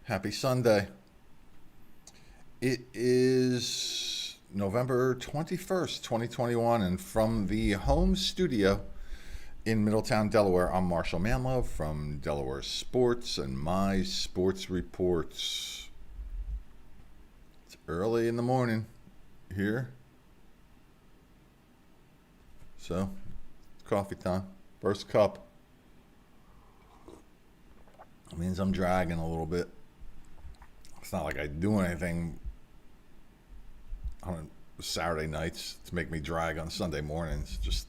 Happy Sunday. It is November 21st, 2021, and from the home studio in Middletown, Delaware, I'm Marshal Manlove from Delaware Sports and My Sports Reports. It's early in the morning here, so coffee time. First cup. It means I'm dragging a little bit. It's not like I do anything on Saturday nights to make me drag on Sunday mornings, just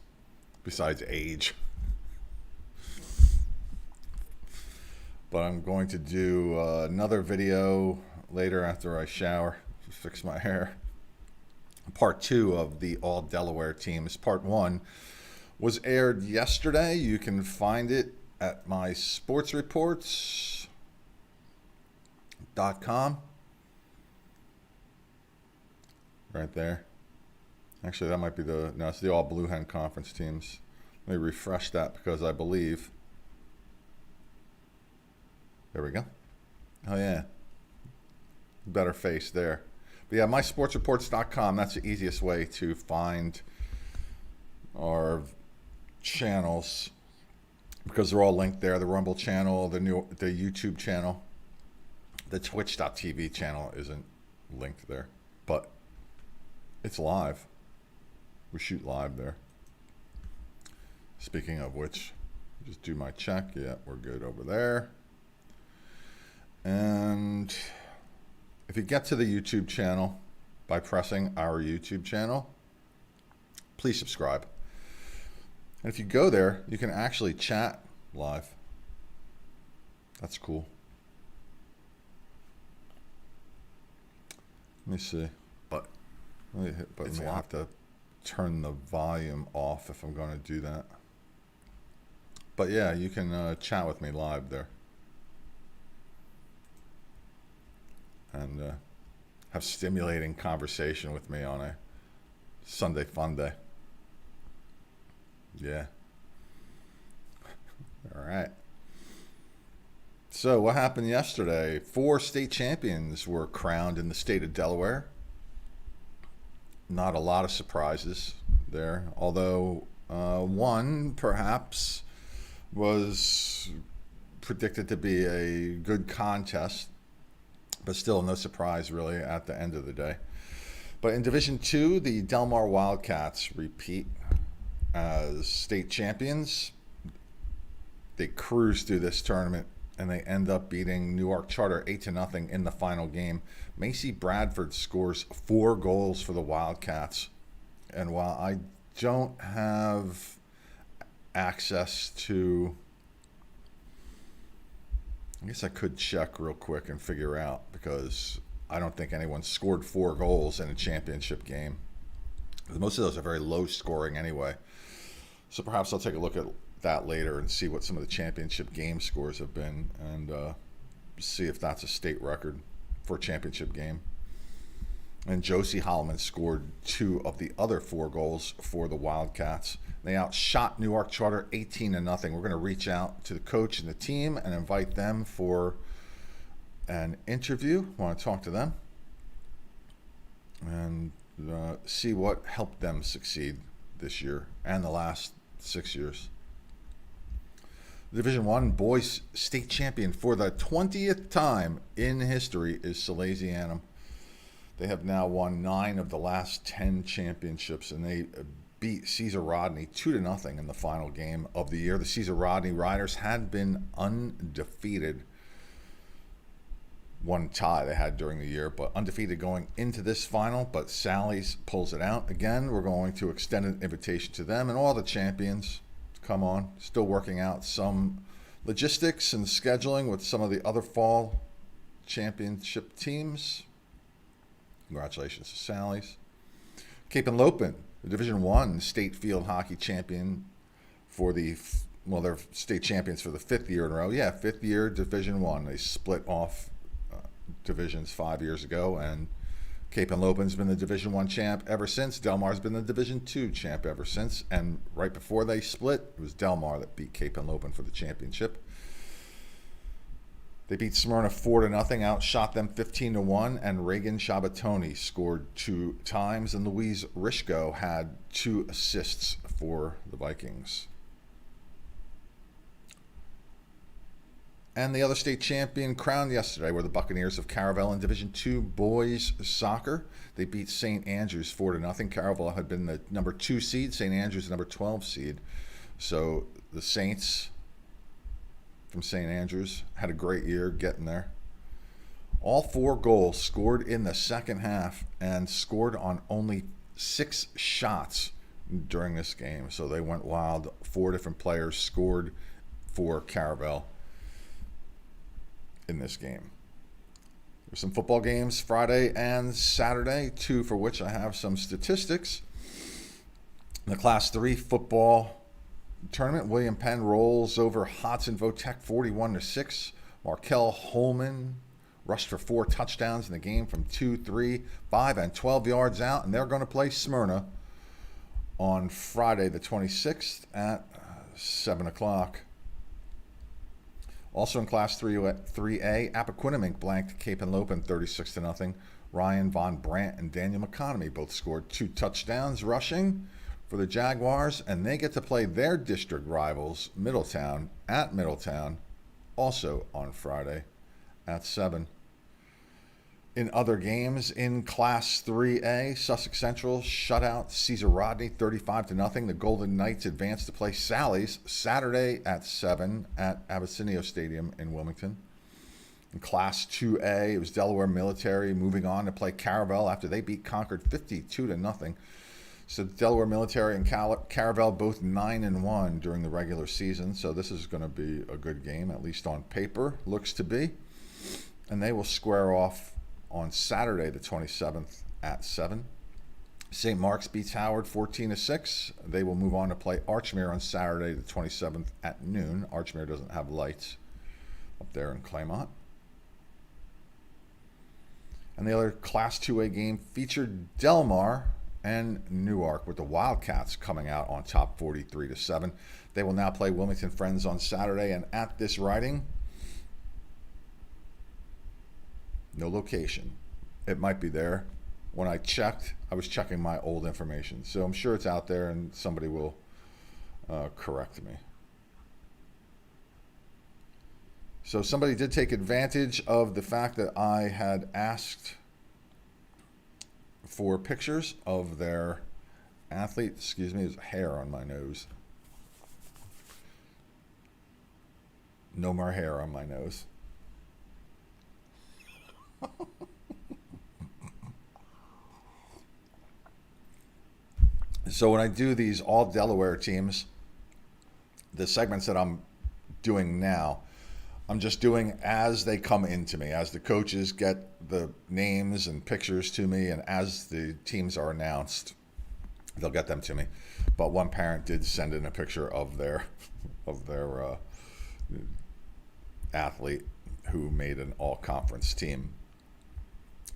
besides age. But I'm going to do another video later after I shower, fix my hair. Part 2 of the All Delaware teams. Part 1 was aired yesterday. You can find it at mysportsreports.com. Right there. Actually, that might be it's the All Blue Hen Conference teams. Let me refresh that because I believe. There we go. Oh, yeah. Better face there. But yeah, mysportsreports.com. That's the easiest way to find our channels because they're all linked there. The Rumble channel, the YouTube channel. The Twitch.tv channel isn't linked there, but it's live. We shoot live there. Speaking of which, just do my check. Yeah, we're good over there. And if you get to the YouTube channel by pressing our YouTube channel, please subscribe. And if you go there, you can actually chat live. That's cool. Let me see. But I have to turn the volume off if I'm going to do that. But yeah, you can chat with me live there. And have stimulating conversation with me on a Sunday fun day. Yeah. All right. So what happened yesterday? 4 state champions were crowned in the state of Delaware. Not a lot of surprises there, although one perhaps was predicted to be a good contest, but still no surprise really at the end of the day. But in Division 2, the Delmar Wildcats repeat as state champions. They cruise through this tournament and they end up beating Newark Charter 8-0 in the final game. Macy Bradford scores 4 goals for the Wildcats. And while I don't have access to, I guess I could check real quick and figure out, because I don't think anyone scored 4 goals in a championship game. Most of those are very low scoring anyway. So perhaps I'll take a look at that later and see what some of the championship game scores have been, and see if that's a state record for a championship game. And Josie Holloman scored 2 of the other 4 goals for the Wildcats. They outshot Newark Charter 18-0. We're going to reach out to the coach and the team and invite them for an interview. I want to talk to them and see what helped them succeed this year and the last 6 years. Division 1 boys state champion for the 20th time in history is Salesianum. They have now won 9 of the last 10 championships, and they beat Caesar Rodney 2-0 in the final game of the year. The Caesar Rodney Riders had been undefeated. One tie they had during the year, but undefeated going into this final. But Sally's pulls it out. Again, we're going to extend an invitation to them and all the champions. Come on, still working out some logistics and scheduling with some of the other fall championship teams. Congratulations to Sally's. Cape and Lopin, the Division 1 state field hockey champion for they're state champions for the 5th year in a row. Yeah, 5th year Division 1. They split off divisions 5 years ago, and Cape and Lopin's been the Division 1 champ ever since. Delmar's been the Division 2 champ ever since. And right before they split, it was Delmar that beat Cape and Lopin for the championship. They beat Smyrna 4-0, outshot them 15-1, and Reagan Shabatoni scored 2 times, and Louise Rishko had 2 assists for the Vikings. And the other state champion crowned yesterday were the Buccaneers of Caravel in Division II boys soccer. They beat St. Andrews 4-0. Caravel had been the number 2 seed, St. Andrews the number 12 seed. So the Saints from St. Andrews had a great year getting there. All 4 goals scored in the second half and scored on only 6 shots during this game. So they went wild. 4 different players scored for Caravel in this game. There's some football games Friday and Saturday, 2 for which I have some statistics. In the Class 3 football tournament, William Penn rolls over Hodson Votech 41-6. Markel Holman rushed for 4 touchdowns in the game from 2, 3, 5, and 12 yards out, and they're going to play Smyrna on Friday the 26th at 7 o'clock. Also in Class 3A, Appaquinimink blanked Cape and Lopin 36-0. Ryan Von Brandt and Daniel McConomy both scored 2 touchdowns rushing for the Jaguars, and they get to play their district rivals, Middletown, at Middletown, also on Friday at 7. In other games, in Class 3A, Sussex Central shut out Cesar Rodney 35-0. The Golden Knights advanced to play Sally's Saturday at 7 at Abyssinia Stadium in Wilmington. In Class 2A, it was Delaware Military moving on to play Caravel after they beat Concord 52-0. So Delaware Military and Caravel both 9-1 during the regular season. So this is going to be a good game, at least on paper, looks to be. And they will square off on Saturday the 27th at 7. St. Mark's beats Howard 14-6. They will move on to play Archmere on Saturday the 27th at noon. Archmere doesn't have lights up there in Claymont. And the other Class 2A game featured Delmar and Newark, with the Wildcats coming out on top 43-7. They will now play Wilmington Friends on Saturday, and at this writing, no location. It might be there. When I checked, I was checking my old information. So I'm sure it's out there and somebody will correct me. So somebody did take advantage of the fact that I had asked for pictures of their athlete. Excuse me, there's hair on my nose. No more hair on my nose. So when I do these all Delaware teams, the segments that I'm doing now, I'm just doing as they come into me, as the coaches get the names and pictures to me, and as the teams are announced, they'll get them to me. But one parent did send in a picture of their athlete who made an all-conference team.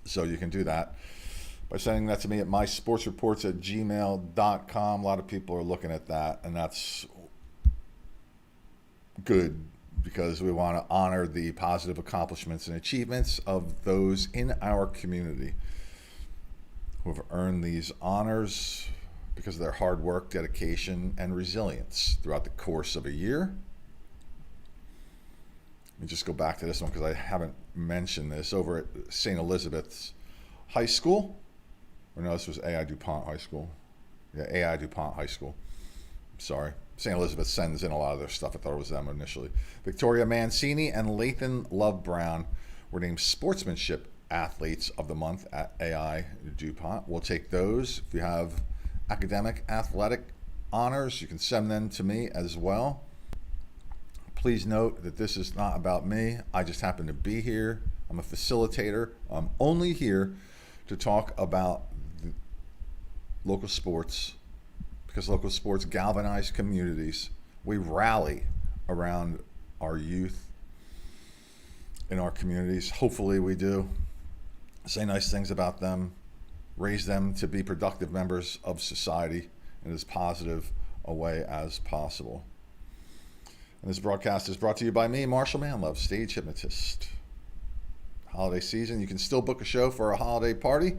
So you can do that by sending that to me at mysportsreports@gmail.com. A lot of people are looking at that, and that's good because we want to honor the positive accomplishments and achievements of those in our community who have earned these honors because of their hard work, dedication, and resilience throughout the course of a year. Let me just go back to this one because I haven't mentioned this. Over at St. Elizabeth's High School, or no, this was A.I. DuPont High School. Yeah, A.I. DuPont High School. Sorry. St. Elizabeth sends in a lot of their stuff. I thought it was them initially. Victoria Mancini and Lathan Love Brown were named Sportsmanship Athletes of the Month at A.I. DuPont. We'll take those. If you have academic, athletic honors, you can send them to me as well. Please note that this is not about me. I just happen to be here. I'm a facilitator. I'm only here to talk about local sports because local sports galvanize communities. We rally around our youth in our communities. Hopefully we do. Say nice things about them. Raise them to be productive members of society in as positive a way as possible. And This broadcast is brought to you by me, Marshal Manlove, stage hypnotist. Holiday season, you can still book a show for a holiday party.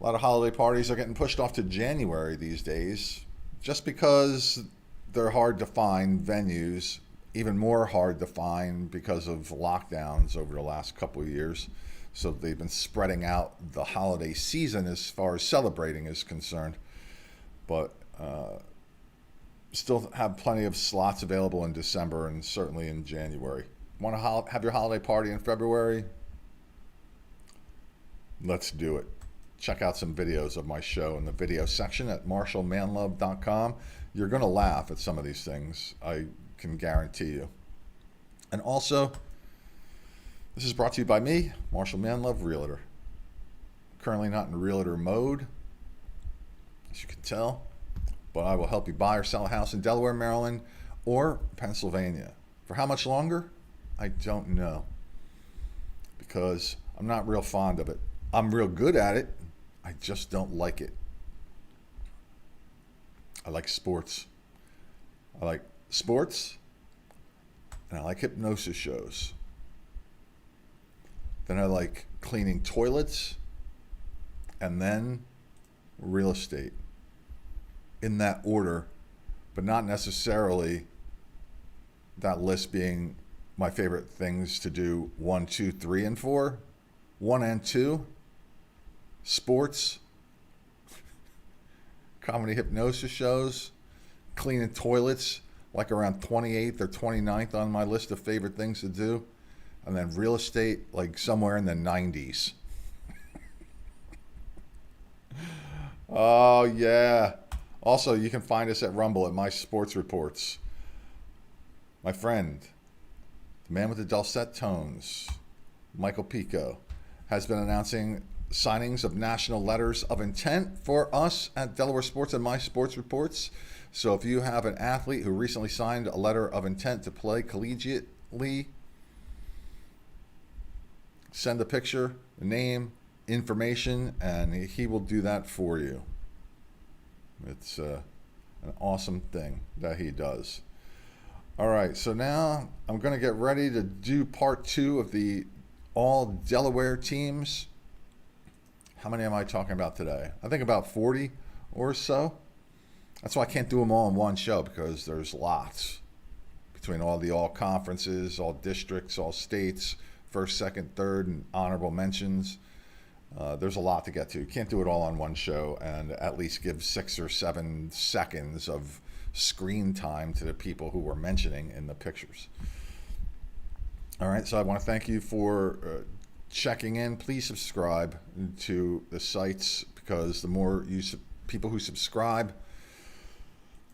A lot of holiday parties are getting pushed off to January these days just because they're hard to find venues, even more hard to find because of lockdowns over the last couple of years. So they've been spreading out the holiday season as far as celebrating is concerned. But still have plenty of slots available in December and certainly in January. Want to have your holiday party in February? Let's do it. Check out some videos of my show in the video section at marshalmanlove.com. You're going to laugh at some of these things, I can guarantee you. And also, this is brought to you by me, Marshal Manlove, Realtor. Currently not in realtor mode, as you can tell, but I will help you buy or sell a house in Delaware, Maryland, or Pennsylvania. For how much longer? I don't know, because I'm not real fond of it. I'm real good at it. I just don't like it. I like sports. I like sports, and I like hypnosis shows. Then I like cleaning toilets, and then real estate. In that order, but not necessarily that list being my favorite things to do 1, 2, 3, and 4. 1 and 2. Sports, comedy hypnosis shows, cleaning toilets, like around 28th or 29th on my list of favorite things to do. And then real estate, like somewhere in the 90s. Oh, yeah. Also, you can find us at Rumble at My Sports Reports. My friend, the man with the dulcet tones, Michael Pico, has been announcing signings of national letters of intent for us at Delaware Sports and My Sports Reports. So if you have an athlete who recently signed a letter of intent to play collegiately, send a picture, a name, information, and he will do that for you. It's an awesome thing that he does. All right, so now I'm going to get ready to do part 2 of the all Delaware teams. How many am I talking about today? I think about 40 or so. That's why I can't do them all in one show, because there's lots between all the all conferences, all districts, all states, first, second, third, and honorable mentions. There's a lot to get to. You can't do it all on one show and at least give 6 or 7 seconds of screen time to the people who were mentioning in the pictures. All right, so I want to thank you for checking in. Please subscribe to the sites, because the more people who subscribe,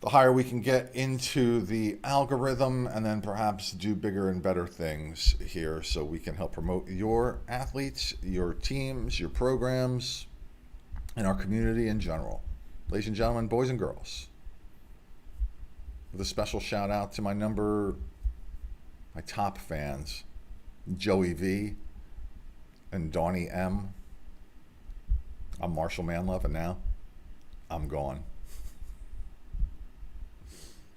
the higher we can get into the algorithm, and then perhaps do bigger and better things here, so we can help promote your athletes, your teams, your programs, and our community in general. Ladies and gentlemen, boys and girls, with a special shout out to my top fans, Joey V and Donnie M. I'm Marshal Manlove, and now I'm gone.